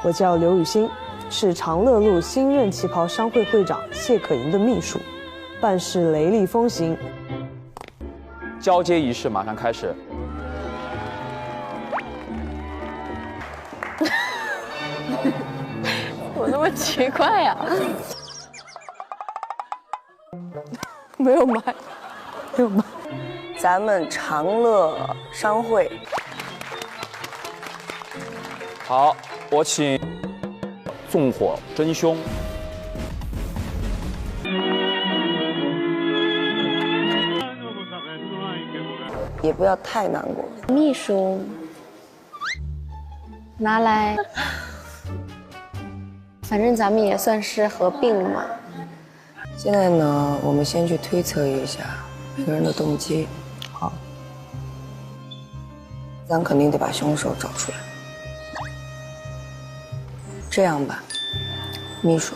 我叫刘雨欣，是长乐路新任旗袍商会会长谢可盈的秘书，办事雷厉风行。交接仪式马上开始。我那么奇怪呀？没有麦，没有麦。咱们长乐商会。好，我请纵火真凶。也不要太难过。秘书，拿来，反正咱们也算是合并了嘛。现在呢，我们先去推测一下每个人的动机。好，咱肯定得把凶手找出来。这样吧，秘书，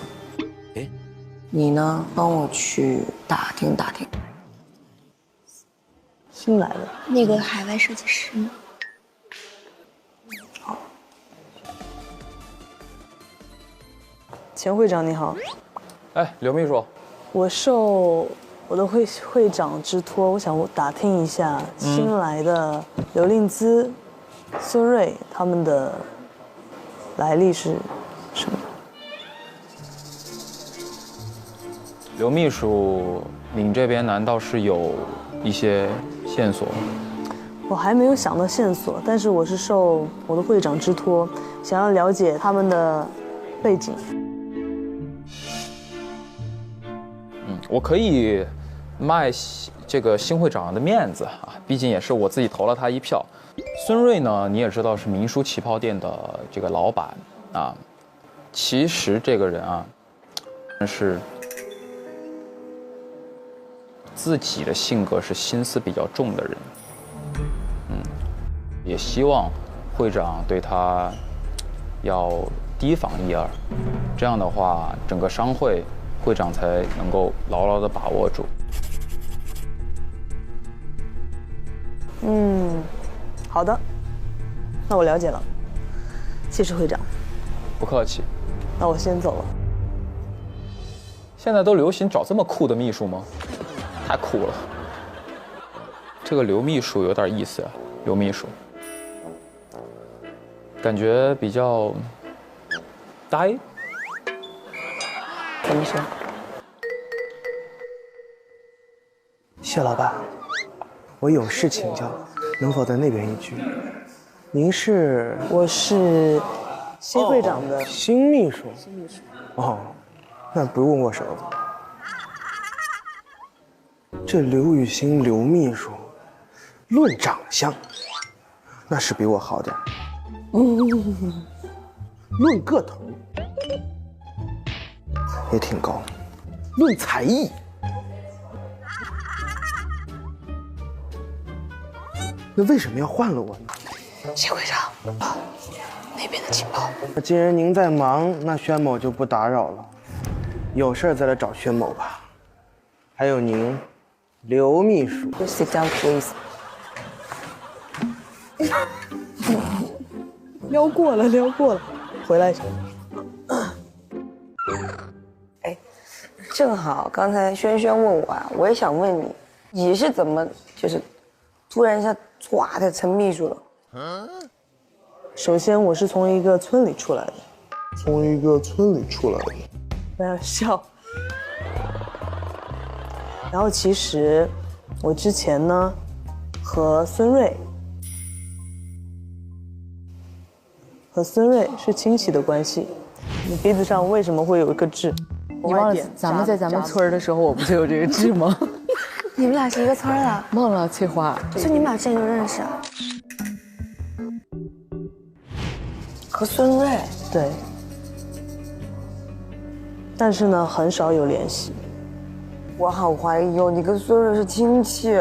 你呢，帮我去打听打听。新来的那个海外设计师吗？好。钱会长你好，哎，刘秘书，我受我的会长之托，我想打听一下新来的刘令姿、孙瑞他们的来历是什么？刘秘书，您这边难道是有一些线索？我还没有想到线索，但是我是受我的会长之托，想要了解他们的背景。我可以卖这个新会长的面子啊，毕竟也是我自己投了他一票。孙瑞呢，你也知道是民书旗袍店的这个老板啊。其实这个人啊，是自己的性格是心思比较重的人。也希望会长对他要提防一二，这样的话，整个商会会长才能够牢牢地把握住。好的，那我了解了，谢谢会长。不客气。那我先走了。现在都流行找这么酷的秘书吗？太酷了。这个刘秘书有点意思啊，刘秘书，感觉比较呆。怎么说？谢老板，我有事请教，能否在那边一聚？您是？我是谢会长的新秘书。新秘书。哦，那不用握手。这刘雨欣刘秘书，论长相，那是比我好点。论个头，也挺高。论才艺，那为什么要换了我呢？谢会长，那边的情报。既然您在忙，那宣某就不打扰了。有事再来找宣某吧。还有您，刘秘书。Sit down, please. 撩过了，回来。哎，正好刚才轩轩问我啊，我也想问你，你是怎么就是突然一下唰的成秘书了？首先，我是从一个村里出来的，不要笑。然后其实我之前呢和孙瑞是亲戚的关系。你鼻子上为什么会有一个痣？你忘了咱们在咱们村的时候，我不就有这个痣吗？你们俩是一个村的？忘了翠花，所以你们俩之前就认识啊？和孙瑞？对。但是呢，很少有联系。我好怀疑哦，你跟孙瑞是亲戚。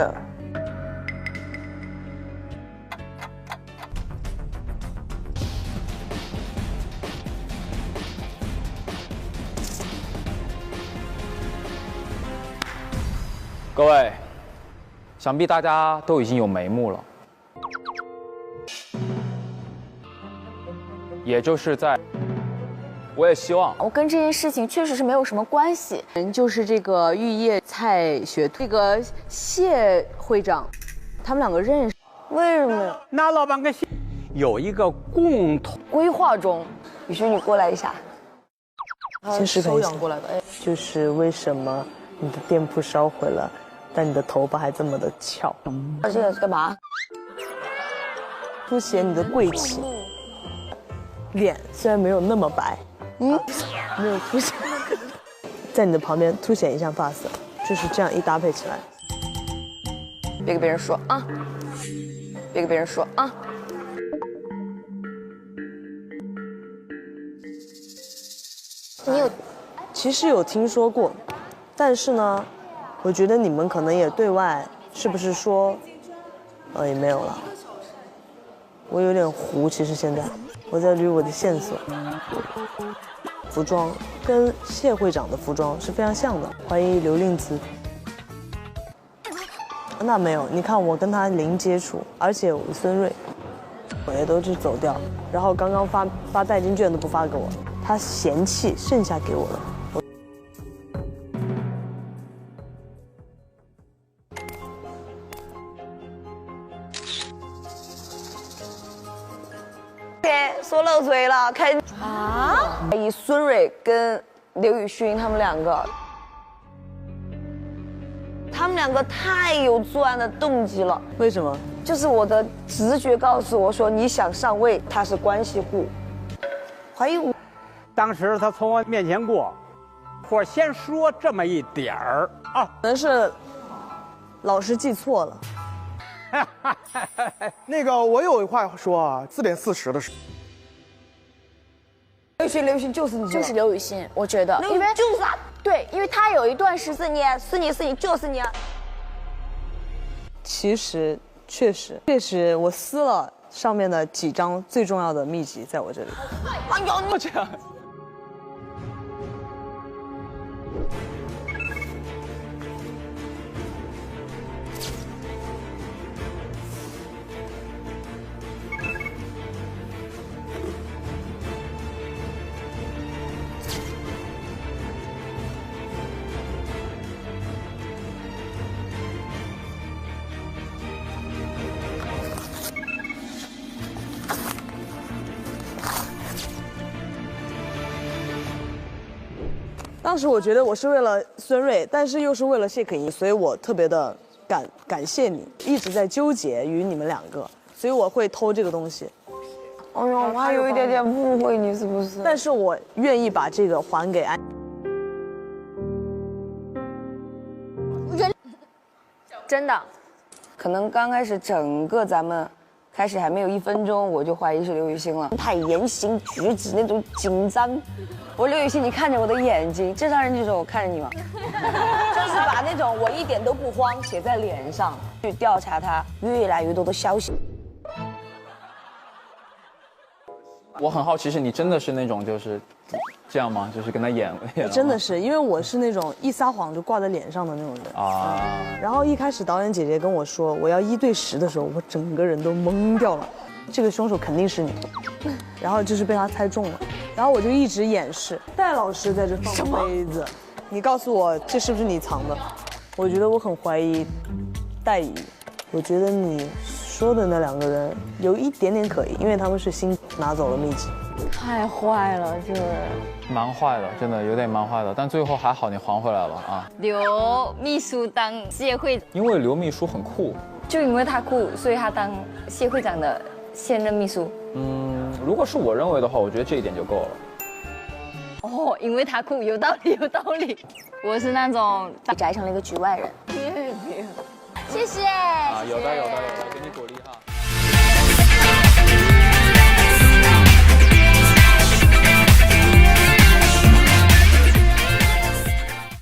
各位，想必大家都已经有眉目了，也就是在我也希望。我跟这件事情确实是没有什么关系。人就是这个玉叶菜学这个谢会长，他们两个认识。为什么？那老板跟有一个共同规划中，雨轩，你过来一下。先示范一下收养过来的，哎，就是为什么你的店铺烧毁了，但你的头发还这么的翘，这个是干嘛？凸显你的贵气。脸虽然没有那么白，没有凸显，在你的旁边凸显一下发色，就是这样一搭配起来。别跟别人说啊！别跟别人说啊！你有其实有听说过，但是呢，我觉得你们可能也对外是不是说，也没有了。我有点糊，其实现在我在捋我的线索。服装跟谢会长的服装是非常像的，怀疑刘令姿。那没有，你看我跟他零接触，而且我孙瑞，我也都是走掉，然后刚刚发代金券都不发给我，他嫌弃剩下给我了。说漏嘴了，开啊！以孙蕊跟刘雨昕他们两个太有作案的动机了。为什么？就是我的直觉告诉我说，你想上位，他是关系户，怀疑我。当时他从我面前过，或先说这么一点儿啊，可能是老师记错了。那个我有话说啊，4点40的时候。刘雨昕就是你，就是刘雨昕，我觉得，因为就是他，对，因为他有一段时间是你，就是你啊。其实确实，我撕了上面的几张最重要的秘籍在我这里。哎呦，你这样。当时我觉得我是为了孙瑞，但是又是为了谢可寅，所以我特别的感谢你，一直在纠结于你们两个，所以我会偷这个东西。哎呦，我还有一点点误会你，是不是？但是我愿意把这个还给安。真的，可能刚开始整个咱们开始还没有1分钟，我就怀疑是刘雨昕了。太言行举止那种紧张，我说刘雨昕，你看着我的眼睛，正常人就说我看着你吗？就是把那种我一点都不慌写在脸上，去调查他越来越多的消息。我很好奇，是你真的是那种就是这样吗？就是跟他演真的是，因为我是那种一撒谎就挂在脸上的那种人啊。然后一开始导演姐姐跟我说我要1对10的时候，我整个人都懵掉了。这个凶手肯定是你，然后就是被他猜中了，然后我就一直掩饰。戴老师在这放杯子，你告诉我这是不是你藏的？我觉得我很怀疑戴姨，我觉得你说的那2个人有一点点可疑，因为他们是新拿走了秘籍。太坏了，这蛮坏的，真的有点蛮坏的，但最后还好你还回来了啊。刘秘书当谢会，因为刘秘书很酷，就因为他酷，所以他当谢会长的现任秘书。如果是我认为的话，我觉得这一点就够了。哦，因为他酷，有道理，有道理。我是那种被摘成了一个局外人。谢谢。啊，有的，给你鼓励哈。